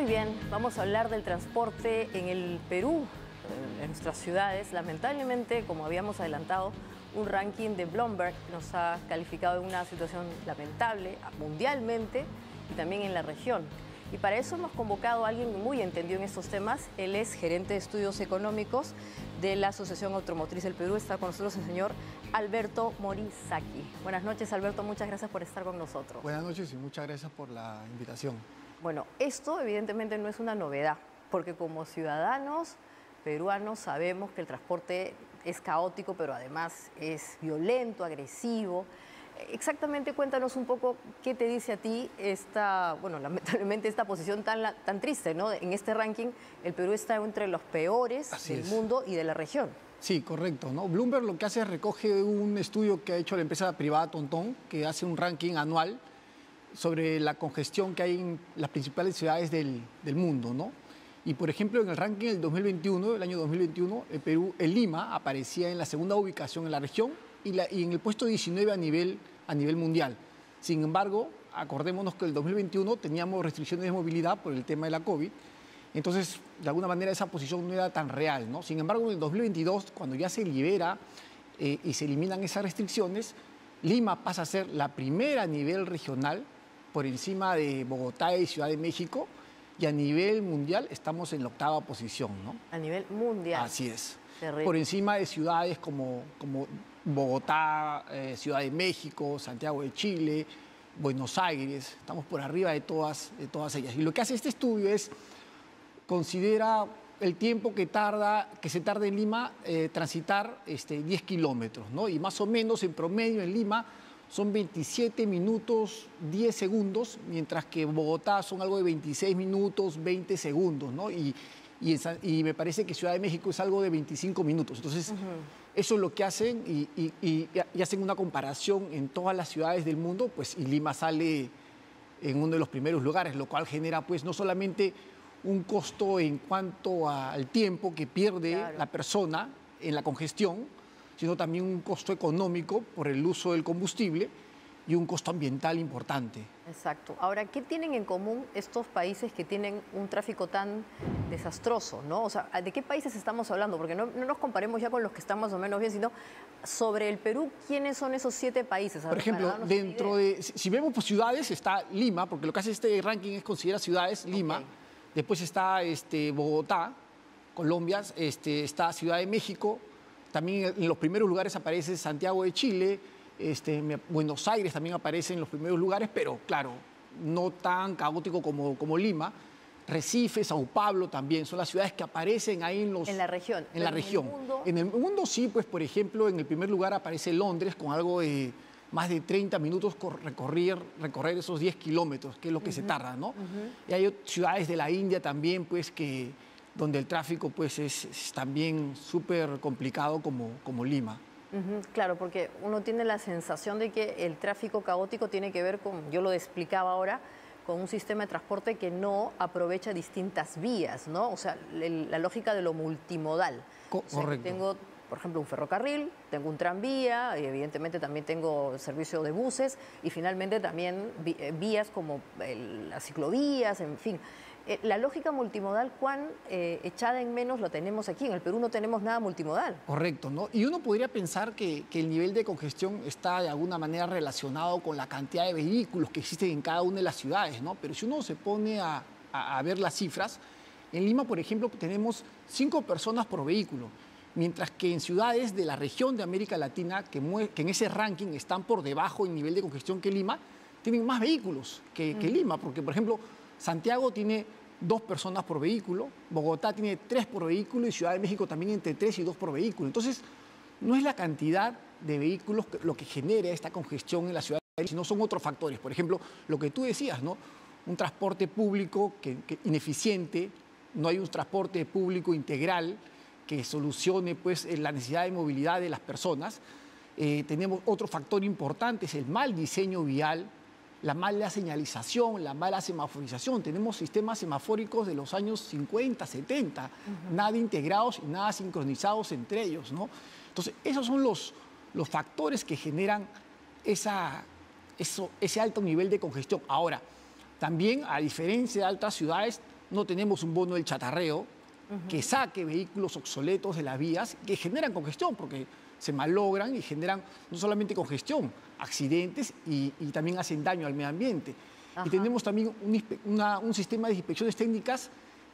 Muy bien, vamos a hablar del transporte en el Perú, en nuestras ciudades. Lamentablemente, como habíamos adelantado, un ranking de Bloomberg nos ha calificado en una situación lamentable mundialmente y también en la región. Y para eso hemos convocado a alguien muy entendido en estos temas. Él es gerente de estudios económicos de la Asociación Automotriz del Perú. Está con nosotros el señor Alberto Morizaki. Buenas noches, Alberto. Muchas gracias por estar con nosotros. Buenas noches y muchas gracias por la invitación. Bueno, esto evidentemente no es una novedad, porque como ciudadanos peruanos sabemos que el transporte es caótico, pero además es violento, agresivo. Exactamente, cuéntanos un poco qué te dice a ti lamentablemente esta posición tan triste, ¿no? En este ranking, el Perú está entre los peores del mundo y de la región. Sí, correcto, ¿no? Bloomberg lo que hace es recoge un estudio que ha hecho la empresa privada TomTom, que hace un ranking anual sobre la congestión que hay en las principales ciudades del mundo, ¿no? Y, por ejemplo, en el ranking del 2021, el año 2021, Lima aparecía en la segunda ubicación en la región y en el puesto 19 a nivel mundial. Sin embargo, acordémonos que en el 2021 teníamos restricciones de movilidad por el tema de la COVID, entonces, de alguna manera, esa posición no era tan real, ¿no? Sin embargo, en el 2022, cuando ya se libera y se eliminan esas restricciones, Lima pasa a ser la primera a nivel regional, por encima de Bogotá y Ciudad de México, y a nivel mundial estamos en la octava posición, ¿no? A nivel mundial. Así es. Terrible. Por encima de ciudades como Bogotá, Ciudad de México, Santiago de Chile, Buenos Aires, estamos por arriba de todas ellas. Y lo que hace este estudio es considera el tiempo que se tarda en Lima transitar 10 kilómetros, ¿no? Y más o menos en promedio en Lima son 27 minutos 10 segundos, mientras que en Bogotá son algo de 26 minutos 20 segundos, ¿no? Y me parece que Ciudad de México es algo de 25 minutos. Entonces, eso es lo que hacen y hacen una comparación en todas las ciudades del mundo, pues, y Lima sale en uno de los primeros lugares, lo cual genera, pues, no solamente un costo en cuanto al tiempo que pierde la persona en la congestión, sino también un costo económico por el uso del combustible y un costo ambiental importante. Exacto. Ahora, ¿qué tienen en común estos países que tienen un tráfico tan desastroso, ¿no? O sea, ¿de qué países estamos hablando? Porque no nos comparemos ya con los que están más o menos bien, sino sobre el Perú, ¿quiénes son esos 7 países? Por ejemplo, si vemos por ciudades, está Lima, porque lo que hace este ranking es considerar ciudades, Lima. Okay. Después está Bogotá, Colombia, está Ciudad de México. También en los primeros lugares aparece Santiago de Chile, Buenos Aires también aparece en los primeros lugares, pero claro, no tan caótico como Lima. Recife, Sao Paulo también, son las ciudades que aparecen ahí en la región. En la región. En el mundo sí, pues por ejemplo, en el primer lugar aparece Londres con algo de más de 30 minutos recorrer esos 10 kilómetros, que es lo que se tarda, ¿no? Y hay ciudades de la India también, pues, donde el tráfico pues, es también súper complicado como Lima. Claro, porque uno tiene la sensación de que el tráfico caótico tiene que ver con, yo lo explicaba ahora, con un sistema de transporte que no aprovecha distintas vías, ¿no? O sea, la lógica de lo multimodal. Correcto. O sea, tengo, por ejemplo, un ferrocarril, tengo un tranvía, y evidentemente también tengo servicio de buses y finalmente también vías como las ciclovías, en fin. La lógica multimodal, ¿cuán echada en menos lo tenemos aquí? En el Perú no tenemos nada multimodal. Correcto, ¿no? Y uno podría pensar que el nivel de congestión está de alguna manera relacionado con la cantidad de vehículos que existen en cada una de las ciudades, ¿no? Pero si uno se pone a ver las cifras, en Lima, por ejemplo, tenemos 5 personas por vehículo, mientras que en ciudades de la región de América Latina, que en ese ranking están por debajo en nivel de congestión que Lima, tienen más vehículos que Lima, porque, por ejemplo, Santiago tiene 2 personas por vehículo, Bogotá tiene 3 por vehículo y Ciudad de México también entre 3 y 2 por vehículo. Entonces, no es la cantidad de vehículos lo que genera esta congestión en la ciudad, sino son otros factores. Por ejemplo, lo que tú decías, ¿no? Un transporte público ineficiente, no hay un transporte público integral que solucione pues, la necesidad de movilidad de las personas. Tenemos otro factor importante, es el mal diseño vial, la mala señalización, la mala semaforización. Tenemos sistemas semafóricos de los años 50, 70, nada integrados y nada sincronizados entre ellos, ¿no? Entonces, esos son los factores que generan ese alto nivel de congestión. Ahora, también, a diferencia de otras ciudades, no tenemos un bono del chatarreo que saque vehículos obsoletos de las vías que generan congestión, porque se malogran y generan no solamente congestión, accidentes y también hacen daño al medio ambiente. Y tenemos también un sistema de inspecciones técnicas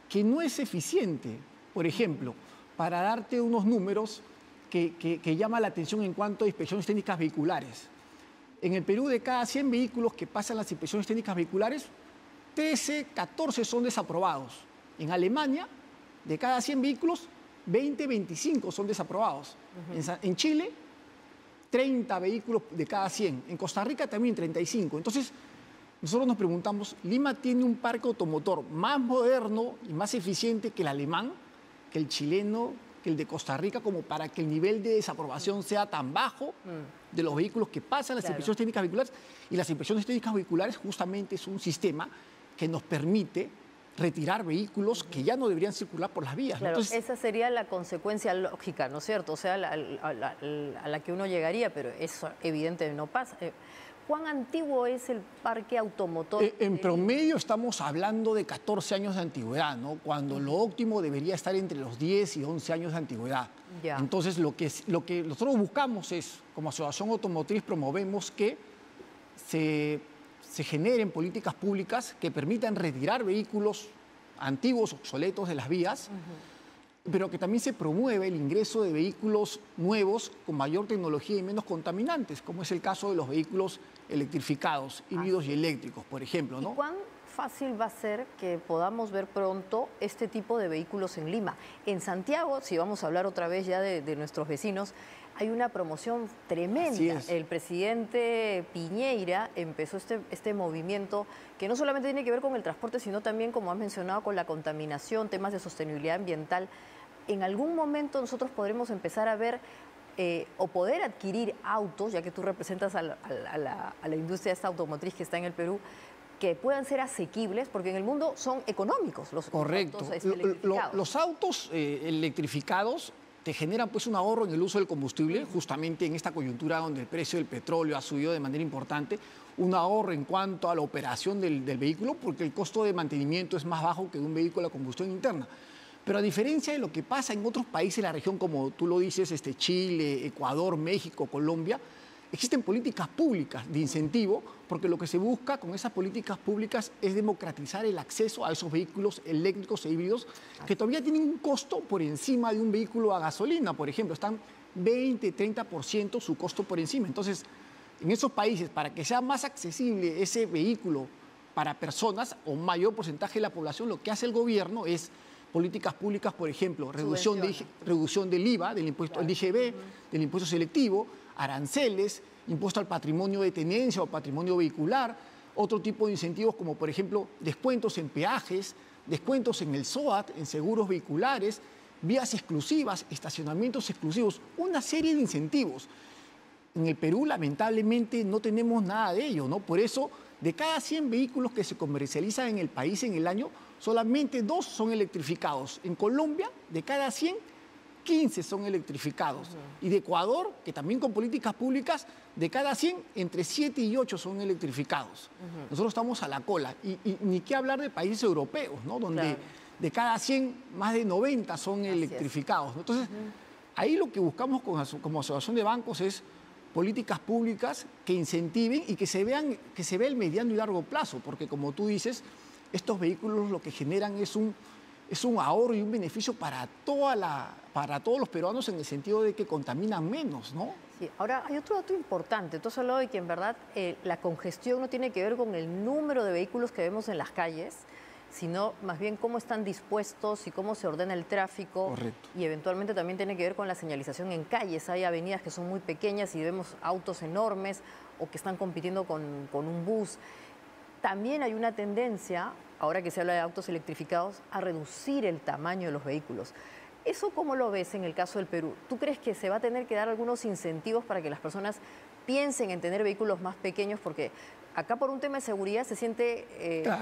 que no es eficiente. Por ejemplo, para darte unos números que llaman la atención en cuanto a inspecciones técnicas vehiculares. En el Perú, de cada 100 vehículos que pasan las inspecciones técnicas vehiculares, 13, 14 son desaprobados. En Alemania, de cada 100 vehículos, 20, 25 son desaprobados. En Chile, 30 vehículos de cada 100. En Costa Rica también 35. Entonces, nosotros nos preguntamos, ¿Lima tiene un parque automotor más moderno y más eficiente que el alemán, que el chileno, que el de Costa Rica, como para que el nivel de desaprobación sea tan bajo de los vehículos que pasan las inspecciones técnicas vehiculares? Y las inspecciones técnicas vehiculares justamente es un sistema que nos permite retirar vehículos que ya no deberían circular por las vías. Claro, entonces, esa sería la consecuencia lógica, ¿no es cierto? O sea, a la que uno llegaría, pero eso evidentemente no pasa. ¿Cuán antiguo es el parque automotor? En promedio estamos hablando de 14 años de antigüedad, ¿no? Cuando lo óptimo debería estar entre los 10 y 11 años de antigüedad. Ya. Entonces, lo que nosotros buscamos es, como asociación automotriz, promovemos que se generen políticas públicas que permitan retirar vehículos antiguos, obsoletos de las vías, pero que también se promueve el ingreso de vehículos nuevos con mayor tecnología y menos contaminantes, como es el caso de los vehículos electrificados, híbridos y eléctricos, por ejemplo, ¿no? ¿Y cuán fácil va a ser que podamos ver pronto este tipo de vehículos en Lima? En Santiago, si vamos a hablar otra vez ya de nuestros vecinos, hay una promoción tremenda. Así es. El presidente Piñeira empezó este movimiento que no solamente tiene que ver con el transporte, sino también, como has mencionado, con la contaminación, temas de sostenibilidad ambiental. En algún momento nosotros podremos empezar a ver o poder adquirir autos, ya que tú representas a la industria esta automotriz que está en el Perú, que puedan ser asequibles, porque en el mundo son económicos los Correcto. autos electrificados. Los autos electrificados te generan pues un ahorro en el uso del combustible, justamente en esta coyuntura donde el precio del petróleo ha subido de manera importante, un ahorro en cuanto a la operación del vehículo, porque el costo de mantenimiento es más bajo que de un vehículo a combustión interna. Pero a diferencia de lo que pasa en otros países de la región, como tú lo dices, Chile, Ecuador, México, Colombia, existen políticas públicas de incentivo, porque lo que se busca con esas políticas públicas es democratizar el acceso a esos vehículos eléctricos e híbridos que todavía tienen un costo por encima de un vehículo a gasolina, por ejemplo, están 20, 30% su costo por encima. Entonces, en esos países, para que sea más accesible ese vehículo para personas o un mayor porcentaje de la población, lo que hace el gobierno es políticas públicas, por ejemplo, reducción del IVA, del impuesto al IGB, del impuesto selectivo, aranceles, impuesto al patrimonio de tenencia o patrimonio vehicular, otro tipo de incentivos como, por ejemplo, descuentos en peajes, descuentos en el SOAT, en seguros vehiculares, vías exclusivas, estacionamientos exclusivos, una serie de incentivos. En el Perú, lamentablemente, no tenemos nada de ello, ¿no? Por eso, de cada 100 vehículos que se comercializan en el país en el año, solamente 2 son electrificados. En Colombia, de cada 100, 15 son electrificados. Y de Ecuador, que también con políticas públicas, de cada 100, entre 7 y 8 son electrificados. Nosotros estamos a la cola. Y ni qué hablar de países europeos, ¿no? Donde de cada 100, más de 90 son electrificados, ¿no? Entonces, ahí lo que buscamos como asociación de bancos es políticas públicas que incentiven y que se vea el mediano y largo plazo, porque como tú dices, estos vehículos lo que generan es un ahorro y un beneficio para todos los peruanos en el sentido de que contaminan menos, ¿no? Sí. Ahora, hay otro dato importante. Tú has hablado de que en verdad la congestión no tiene que ver con el número de vehículos que vemos en las calles, sino más bien cómo están dispuestos y cómo se ordena el tráfico. Correcto. Y eventualmente también tiene que ver con la señalización en calles. Hay avenidas que son muy pequeñas y vemos autos enormes o que están compitiendo con un bus. También hay una tendencia, ahora que se habla de autos electrificados, a reducir el tamaño de los vehículos. ¿Eso cómo lo ves en el caso del Perú? ¿Tú crees que se va a tener que dar algunos incentivos para que las personas piensen en tener vehículos más pequeños? Porque acá por un tema de seguridad se siente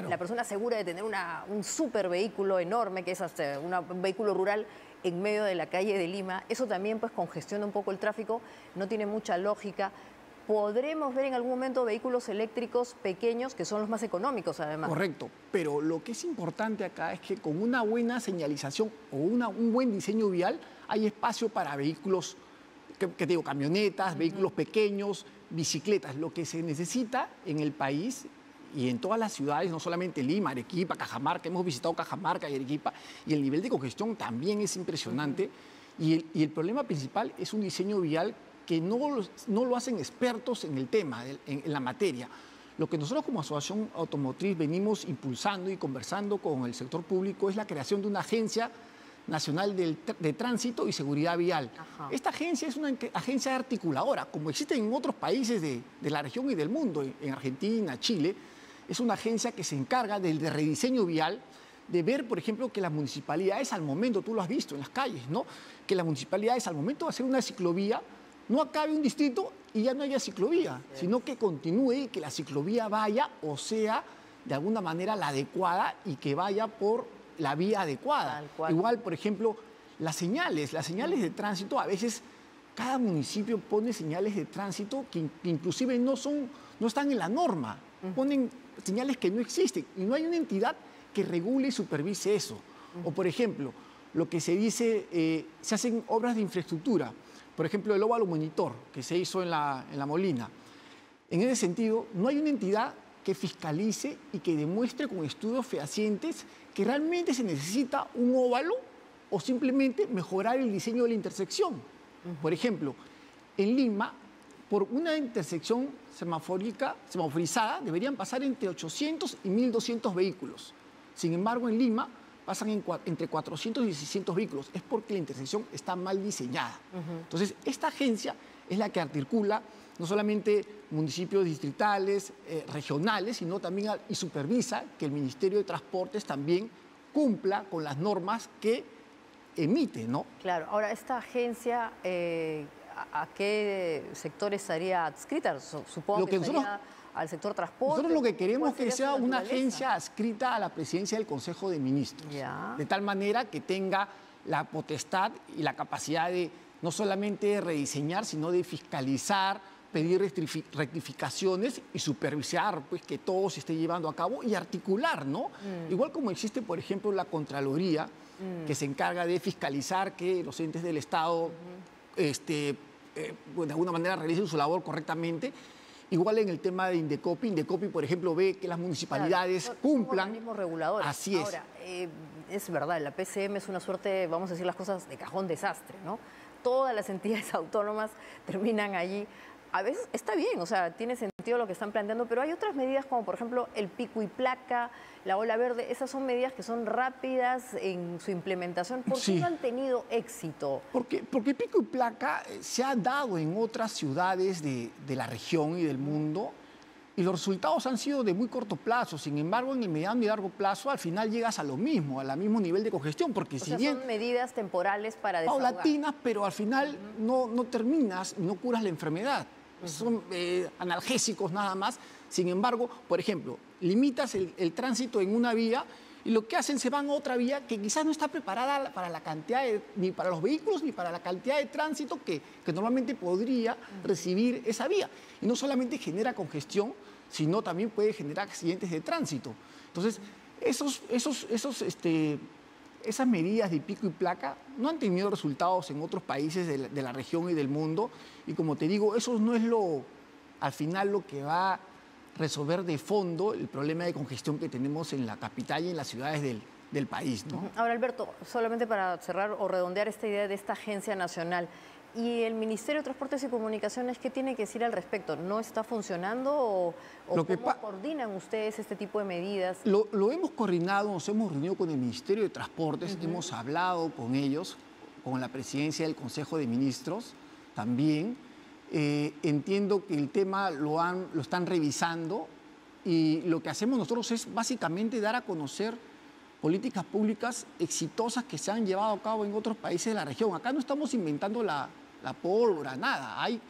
la persona segura de tener un super vehículo enorme, que es hasta un vehículo rural en medio de la calle de Lima. Eso también pues congestiona un poco el tráfico, no tiene mucha lógica. podremos ver en algún momento vehículos eléctricos pequeños, que son los más económicos además. Correcto, pero lo que es importante acá es que con una buena señalización o un buen diseño vial hay espacio para vehículos, que te digo, camionetas, vehículos pequeños, bicicletas. Lo que se necesita en el país y en todas las ciudades, no solamente Lima, Arequipa, Cajamarca, hemos visitado Cajamarca y Arequipa, y el nivel de congestión también es impresionante. Y el problema principal es un diseño vial que no lo hacen expertos en el tema, en la materia. Lo que nosotros como Asociación Automotriz venimos impulsando y conversando con el sector público es la creación de una agencia nacional de tránsito y seguridad vial. Ajá. Esta agencia es una agencia articuladora, como existe en otros países de la región y del mundo, en Argentina, Chile. Es una agencia que se encarga del rediseño vial, de ver, por ejemplo, que las municipalidades al momento, tú lo has visto en las calles, ¿no? Que las municipalidades al momento de hacer una ciclovía, no acabe un distrito y ya no haya ciclovía, sino que continúe y que la ciclovía vaya o sea de alguna manera la adecuada y que vaya por la vía adecuada. Igual, por ejemplo, las señales de tránsito, a veces cada municipio pone señales de tránsito que inclusive no están en la norma, ponen señales que no existen y no hay una entidad que regule y supervise eso. O, por ejemplo, lo que se dice, se hacen obras de infraestructura. Por ejemplo, el óvalo monitor que se hizo en la Molina. En ese sentido, no hay una entidad que fiscalice y que demuestre con estudios fehacientes que realmente se necesita un óvalo o simplemente mejorar el diseño de la intersección. Por ejemplo, en Lima, por una intersección semaforizada, deberían pasar entre 800 y 1.200 vehículos. Sin embargo, en Lima pasan entre 400 y 600 vehículos. Es porque la intersección está mal diseñada. Entonces, esta agencia es la que articula no solamente municipios distritales, regionales, sino también y supervisa que el Ministerio de Transportes también cumpla con las normas que emite, ¿no? Claro. Ahora, esta agencia, ¿a qué sector estaría adscrita? Supongo que estaría al sector transporte. Nosotros lo que queremos es que sea una agencia adscrita a la presidencia del Consejo de Ministros, de tal manera que tenga la potestad y la capacidad de no solamente rediseñar, sino de fiscalizar, pedir rectificaciones y supervisar pues, que todo se esté llevando a cabo y articular, ¿no? Igual como existe, por ejemplo, la Contraloría, que se encarga de fiscalizar que los entes del Estado de alguna manera realicen su labor correctamente. Igual en el tema de Indecopi, por ejemplo, ve que las municipalidades cumplan. Organismos reguladores. Así es. Ahora, es verdad, la PCM es una suerte, vamos a decir las cosas, de cajón desastre, ¿no? Todas las entidades autónomas terminan allí. A veces está bien, o sea, tiene sentido lo que están planteando, pero hay otras medidas como, por ejemplo, el pico y placa, la ola verde. Esas son medidas que son rápidas en su implementación. ¿Por qué no han tenido éxito? Porque pico y placa se ha dado en otras ciudades de la región y del mundo y los resultados han sido de muy corto plazo. Sin embargo, en el mediano y largo plazo, al final llegas a lo mismo, al mismo nivel de congestión. Porque si bien son medidas temporales para desahogar. Paulatinas, pero al final no terminas, no curas la enfermedad. Son analgésicos nada más. Sin embargo, por ejemplo, limitas el tránsito en una vía y lo que hacen se van a otra vía que quizás no está preparada para la cantidad ni para los vehículos ni para la cantidad de tránsito que normalmente podría recibir esa vía. Y no solamente genera congestión, sino también puede generar accidentes de tránsito. Entonces, esas medidas de pico y placa no han tenido resultados en otros países de la región y del mundo. Y como te digo, eso no es al final lo que va a resolver de fondo el problema de congestión que tenemos en la capital y en las ciudades del país, ¿no? Ahora, Alberto, solamente para cerrar o redondear esta idea de esta agencia nacional, ¿y el Ministerio de Transportes y Comunicaciones qué tiene que decir al respecto? ¿No está funcionando o cómo coordinan ustedes este tipo de medidas? Lo hemos coordinado, nos hemos reunido con el Ministerio de Transportes, hemos hablado con ellos, con la presidencia del Consejo de Ministros también. Entiendo que el tema lo están revisando y lo que hacemos nosotros es básicamente dar a conocer políticas públicas exitosas que se han llevado a cabo en otros países de la región. Acá no estamos inventando la pólvora, nada. Hay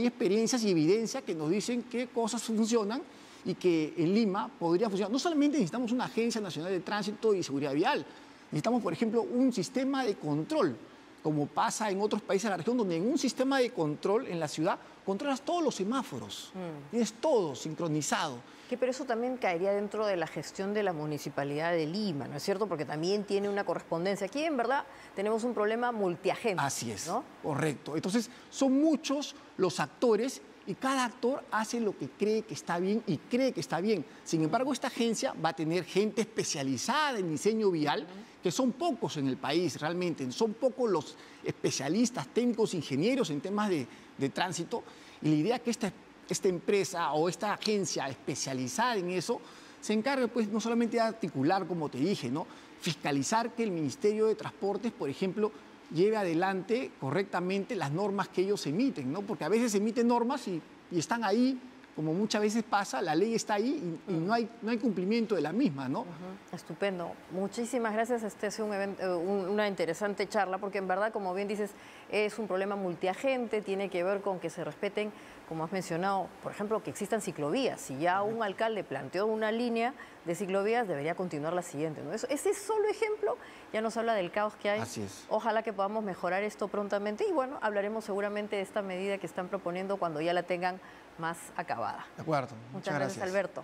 experiencias y evidencia que nos dicen qué cosas funcionan y que en Lima podría funcionar. No solamente necesitamos una Agencia Nacional de Tránsito y Seguridad Vial, necesitamos, por ejemplo, un sistema de control como pasa en otros países de la región, donde en un sistema de control en la ciudad controlas todos los semáforos, tienes todo sincronizado. Pero eso también caería dentro de la gestión de la Municipalidad de Lima, ¿no es cierto? Porque también tiene una correspondencia. Aquí, en verdad, tenemos un problema multiagente. Así es, ¿no? correcto. Entonces, son muchos los actores y cada actor hace lo que cree que está bien y cree que está bien. Sin embargo, esta agencia va a tener gente especializada en diseño vial, que son pocos en el país realmente. Son pocos los especialistas, técnicos, ingenieros en temas de tránsito. Y la idea es que esta empresa o esta agencia especializada en eso se encargue, pues, no solamente de articular, como te dije, ¿no? Fiscalizar que el Ministerio de Transportes, por ejemplo, lleve adelante correctamente las normas que ellos emiten, ¿no? Porque a veces se emiten normas y están ahí, como muchas veces pasa, la ley está ahí y no hay cumplimiento de la misma, ¿no? Estupendo. Muchísimas gracias. Este es una interesante charla, porque en verdad, como bien dices, es un problema multiagente, tiene que ver con que se respeten, como has mencionado, por ejemplo, que existan ciclovías. Si ya un alcalde planteó una línea de ciclovías, debería continuar la siguiente, ¿no? Ese solo ejemplo ya nos habla del caos que hay. Así es. Ojalá que podamos mejorar esto prontamente y, bueno, hablaremos seguramente de esta medida que están proponiendo cuando ya la tengan más acabada. De acuerdo. Muchas gracias, Alberto.